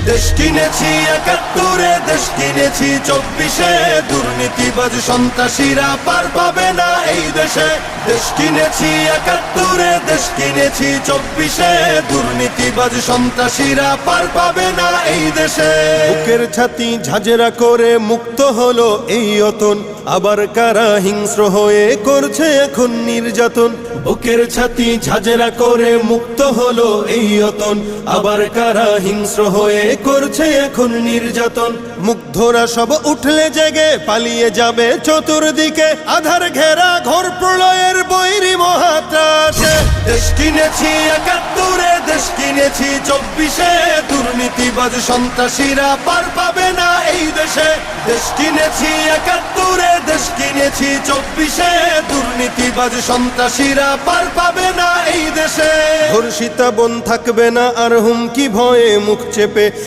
দেশ কিনেছি ৭১, দেশ কিনেছি ২৪, দুর্নীতিবাজ সন্ত্রাসীরা পার পাবে না এই দেশে। দেশ কিনেছি ৭১, দেশ কিনেছি ২৪, দুর্নীতিবাজ সন্ত্রাসীরা পার পাবে না এই দেশে। বুকের ছাতি ঝাঁঝরা করে মুক্ত হলো এই অতন, আবার কারা হিংস্র হয়ে করছে এখন নির্যাতন। বুকের ছাতি ঝাঁঝরা করে মুক্ত হলো এই অতন, আবার কারা হিংস্র হয়ে করছে এখন নির্যাতন। মুগ্ধরা সব উঠলে জেগে পালিয়ে যাবে চতুর্দিকে, আধার ঘেরা ঘোর প্রলয়ের বৈরী মহাত্রাসে। দেশ কিনেছি ৭১, দেশ কিনেছি ২৪, দুর্নীতিবাজ সন্ত্রাসীরা পার পাবে না এই দেশে। দেশ কিনেছি ৭১, দেশ কিনেছি ২৪, দুর্নীতিবাজ সন্ত্রাসীরা পার পাবে না এই দেশে। ধর্ষিতা বোন থাকবে না আর হুমকি ভয়ে মুখ চেপে